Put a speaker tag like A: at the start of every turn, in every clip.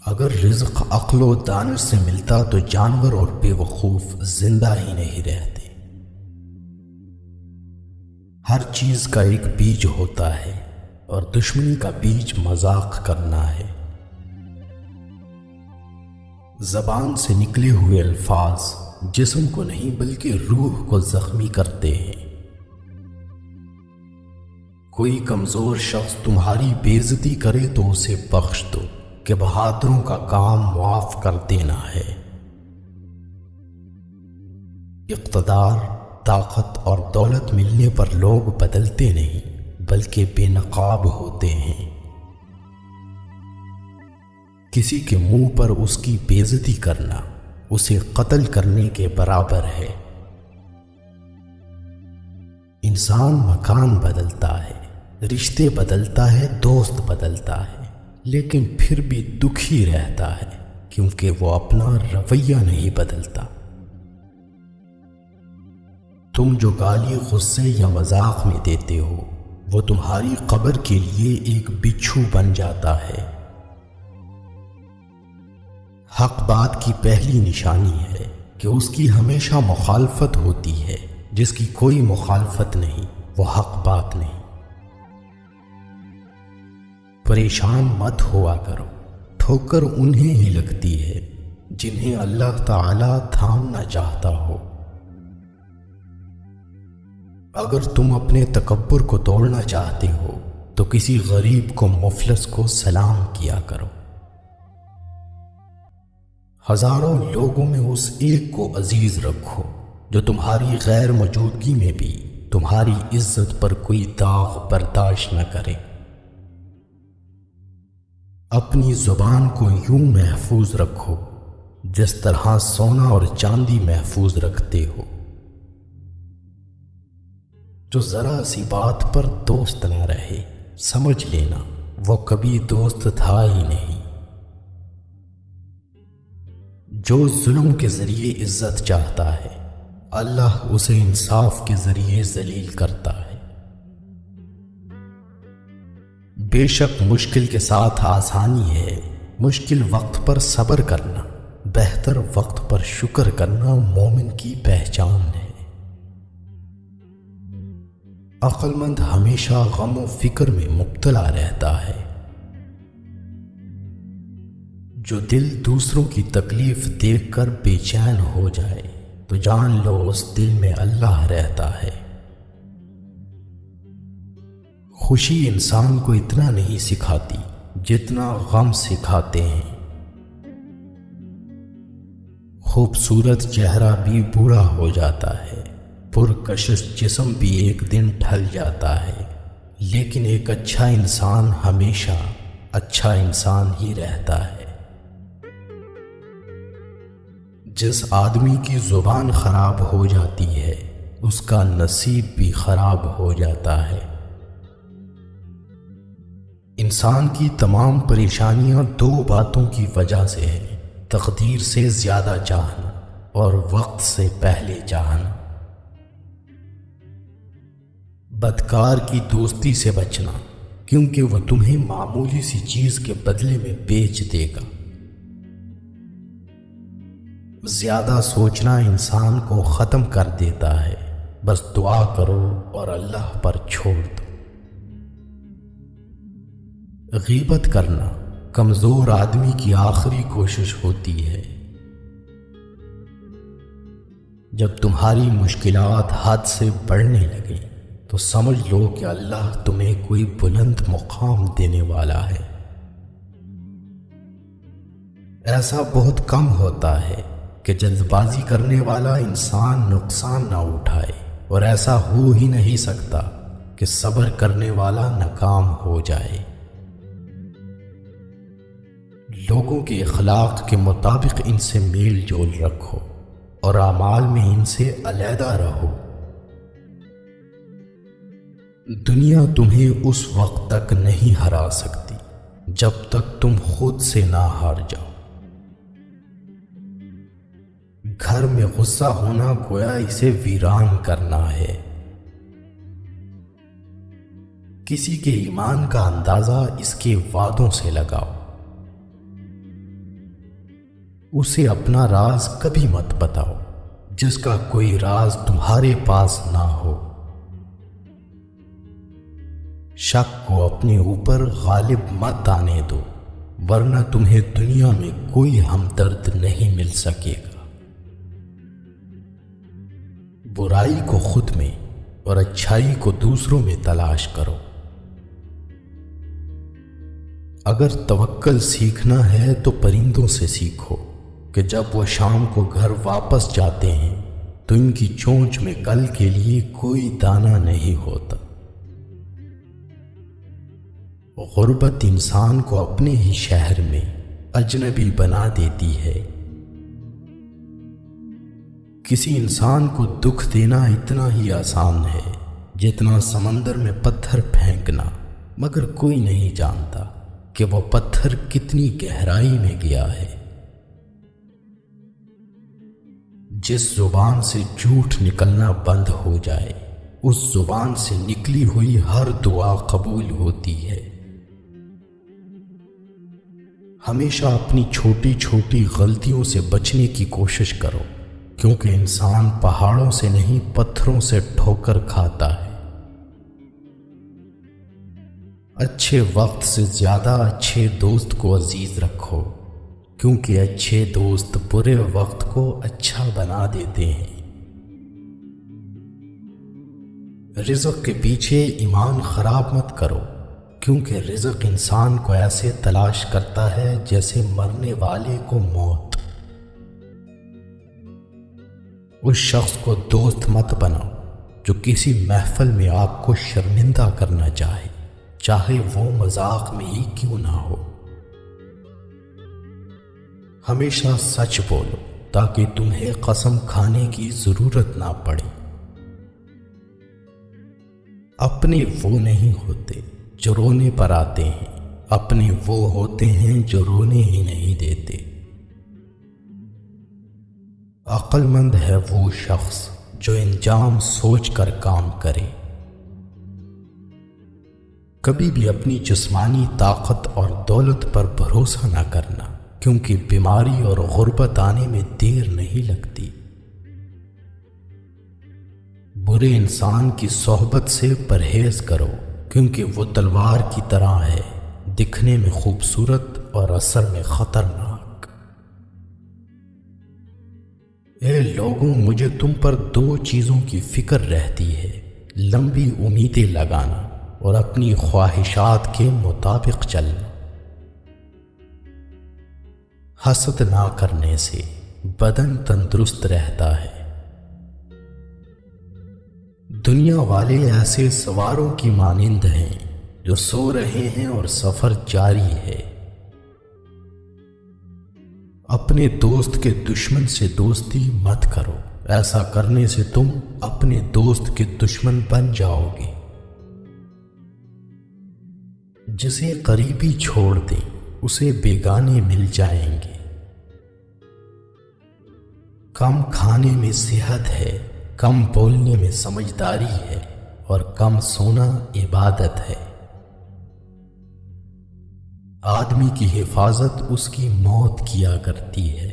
A: اگر رزق عقل و دانش سے ملتا تو جانور اور بے وقوف زندہ ہی نہیں رہتے۔ ہر چیز کا ایک بیج ہوتا ہے اور دشمنی کا بیج مذاق کرنا ہے۔ زبان سے نکلے ہوئے الفاظ جسم کو نہیں بلکہ روح کو زخمی کرتے ہیں۔ کوئی کمزور شخص تمہاری بے عزتی کرے تو اسے بخش دو کہ بہادروں کا کام معاف کر دینا ہے۔ اقتدار، طاقت اور دولت ملنے پر لوگ بدلتے نہیں بلکہ بے نقاب ہوتے ہیں۔ کسی کے منہ پر اس کی بے عزتی کرنا اسے قتل کرنے کے برابر ہے۔ انسان مکان بدلتا ہے، رشتے بدلتا ہے، دوست بدلتا ہے، لیکن پھر بھی دکھی رہتا ہے کیونکہ وہ اپنا رویہ نہیں بدلتا۔ تم جو گالی غصے یا مذاق میں دیتے ہو وہ تمہاری قبر کے لیے ایک بچھو بن جاتا ہے۔ حق بات کی پہلی نشانی ہے کہ اس کی ہمیشہ مخالفت ہوتی ہے، جس کی کوئی مخالفت نہیں وہ حق بات نہیں۔ پریشان مت ہوا کرو، ٹھوکر انہیں ہی لگتی ہے جنہیں اللہ تعالی تھامنا چاہتا ہو۔ اگر تم اپنے تکبر کو توڑنا چاہتے ہو تو کسی غریب کو، مفلس کو سلام کیا کرو۔ ہزاروں لوگوں میں اس ایک کو عزیز رکھو جو تمہاری غیر موجودگی میں بھی تمہاری عزت پر کوئی داغ برداشت نہ کرے۔ اپنی زبان کو یوں محفوظ رکھو جس طرح سونا اور چاندی محفوظ رکھتے ہو۔ جو ذرا سی بات پر دوست نہ رہے سمجھ لینا وہ کبھی دوست تھا ہی نہیں۔ جو ظلم کے ذریعے عزت چاہتا ہے اللہ اسے انصاف کے ذریعے ذلیل کرتا ہے۔ بے شک مشکل کے ساتھ آسانی ہے، مشکل وقت پر صبر کرنا، بہتر وقت پر شکر کرنا مومن کی پہچان ہے۔ عقل مند ہمیشہ غم و فکر میں مبتلا رہتا ہے۔ جو دل دوسروں کی تکلیف دیکھ کر بے چین ہو جائے تو جان لو اس دل میں اللہ رہتا ہے۔ خوشی انسان کو اتنا نہیں سکھاتی جتنا غم سکھاتے ہیں۔ خوبصورت چہرہ بھی بوڑھا ہو جاتا ہے، پرکشش جسم بھی ایک دن ڈھل جاتا ہے، لیکن ایک اچھا انسان ہمیشہ اچھا انسان ہی رہتا ہے۔ جس آدمی کی زبان خراب ہو جاتی ہے اس کا نصیب بھی خراب ہو جاتا ہے۔ انسان کی تمام پریشانیاں دو باتوں کی وجہ سے ہیں، تقدیر سے زیادہ چاہنا اور وقت سے پہلے چاہنا۔ بدکار کی دوستی سے بچنا کیونکہ وہ تمہیں معمولی سی چیز کے بدلے میں بیچ دے گا۔ زیادہ سوچنا انسان کو ختم کر دیتا ہے، بس دعا کرو اور اللہ پر چھوڑ دو۔ غیبت کرنا کمزور آدمی کی آخری کوشش ہوتی ہے۔ جب تمہاری مشکلات حد سے بڑھنے لگیں تو سمجھ لو کہ اللہ تمہیں کوئی بلند مقام دینے والا ہے۔ ایسا بہت کم ہوتا ہے کہ جلد بازی کرنے والا انسان نقصان نہ اٹھائے، اور ایسا ہو ہی نہیں سکتا کہ صبر کرنے والا ناکام ہو جائے۔ لوگوں کے اخلاق کے مطابق ان سے میل جول رکھو اور اعمال میں ان سے علیحدہ رہو۔ دنیا تمہیں اس وقت تک نہیں ہرا سکتی جب تک تم خود سے نہ ہار جاؤ۔ گھر میں غصہ ہونا گویا اسے ویران کرنا ہے۔ کسی کے ایمان کا اندازہ اس کے وعدوں سے لگاؤ۔ اسے اپنا راز کبھی مت بتاؤ جس کا کوئی راز تمہارے پاس نہ ہو۔ شک کو اپنے اوپر غالب مت آنے دو، ورنہ تمہیں دنیا میں کوئی ہمدرد نہیں مل سکے گا۔ برائی کو خود میں اور اچھائی کو دوسروں میں تلاش کرو۔ اگر توکل سیکھنا ہے تو پرندوں سے سیکھو کہ جب وہ شام کو گھر واپس جاتے ہیں تو ان کی چونچ میں کل کے لیے کوئی دانہ نہیں ہوتا۔ غربت انسان کو اپنے ہی شہر میں اجنبی بنا دیتی ہے۔ کسی انسان کو دکھ دینا اتنا ہی آسان ہے جتنا سمندر میں پتھر پھینکنا، مگر کوئی نہیں جانتا کہ وہ پتھر کتنی گہرائی میں گیا ہے۔ جس زبان سے جھوٹ نکلنا بند ہو جائے، اس زبان سے نکلی ہوئی ہر دعا قبول ہوتی ہے۔ ہمیشہ اپنی چھوٹی چھوٹی غلطیوں سے بچنے کی کوشش کرو، کیونکہ انسان پہاڑوں سے نہیں پتھروں سے ٹھوکر کھاتا ہے۔ اچھے وقت سے زیادہ اچھے دوست کو عزیز رکھو، کیونکہ اچھے دوست برے وقت کو اچھا بنا دیتے ہیں۔ رزق کے پیچھے ایمان خراب مت کرو، کیونکہ رزق انسان کو ایسے تلاش کرتا ہے جیسے مرنے والے کو موت۔ اس شخص کو دوست مت بناؤ جو کسی محفل میں آپ کو شرمندہ کرنا چاہے وہ مذاق میں ہی کیوں نہ ہو۔ ہمیشہ سچ بولو تاکہ تمہیں قسم کھانے کی ضرورت نہ پڑے۔ اپنے وہ نہیں ہوتے جو رونے پر آتے ہیں، اپنے وہ ہوتے ہیں جو رونے ہی نہیں دیتے۔ عقل مند ہے وہ شخص جو انجام سوچ کر کام کرے۔ کبھی بھی اپنی جسمانی طاقت اور دولت پر بھروسہ نہ کرنا، کیونکہ بیماری اور غربت آنے میں دیر نہیں لگتی۔ برے انسان کی صحبت سے پرہیز کرو، کیونکہ وہ تلوار کی طرح ہے، دکھنے میں خوبصورت اور اثر میں خطرناک۔ اے لوگوں، مجھے تم پر دو چیزوں کی فکر رہتی ہے، لمبی امیدیں لگانا اور اپنی خواہشات کے مطابق چلنا۔ حسد نہ کرنے سے بدن تندرست رہتا ہے۔ دنیا والے ایسے سواروں کی مانند ہیں جو سو رہے ہیں اور سفر جاری ہے۔ اپنے دوست کے دشمن سے دوستی مت کرو، ایسا کرنے سے تم اپنے دوست کے دشمن بن جاؤ گے۔ جسے قریبی چھوڑ دیں اسے بیگانے مل جائیں گے۔ کم کھانے میں صحت ہے، کم بولنے میں سمجھداری ہے، اور کم سونا عبادت ہے۔ آدمی کی حفاظت اس کی موت کیا کرتی ہے۔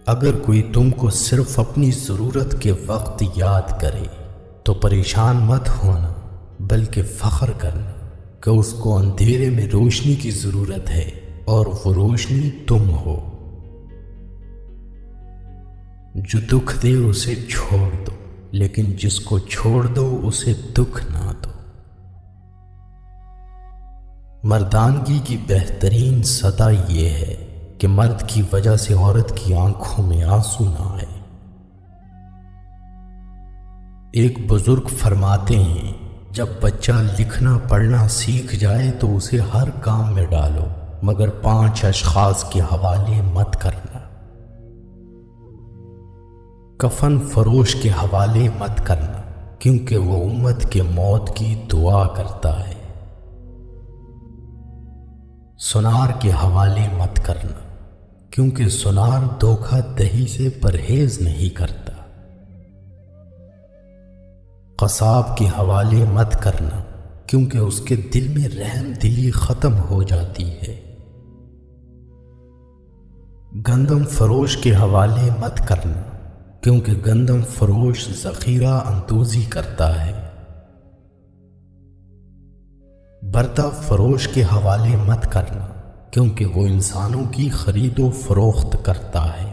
A: اگر کوئی تم کو صرف اپنی ضرورت کے وقت یاد کرے تو پریشان مت ہونا، بلکہ فخر کرنا کہ اس کو اندھیرے میں روشنی کی ضرورت ہے اور وہ روشنی تم ہو۔ جو دکھ دے اسے چھوڑ دو، لیکن جس کو چھوڑ دو اسے دکھ نہ دو۔ مردانگی کی بہترین صدا یہ ہے کہ مرد کی وجہ سے عورت کی آنکھوں میں آنسو نہ آئے۔ ایک بزرگ فرماتے ہیں، جب بچہ لکھنا پڑھنا سیکھ جائے تو اسے ہر کام میں ڈالو، مگر 5 اشخاص کے حوالے مت کرنا۔ کفن فروش کے حوالے مت کرنا، کیونکہ وہ امت کے موت کی دعا کرتا ہے۔ سنار کے حوالے مت کرنا، کیونکہ سنار دھوکہ دہی سے پرہیز نہیں کرتا۔ قصاب کے حوالے مت کرنا، کیونکہ اس کے دل میں رحم دلی ختم ہو جاتی ہے۔ گندم فروش کے حوالے مت کرنا، کیونکہ گندم فروش ذخیرہ اندوزی کرتا ہے۔ برتن فروش کے حوالے مت کرنا، کیونکہ وہ انسانوں کی خرید و فروخت کرتا ہے۔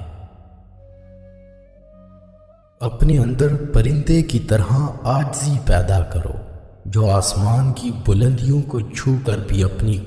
A: اپنے اندر پرندے کی طرح عاجزی پیدا کرو، جو آسمان کی بلندیوں کو چھو کر بھی اپنی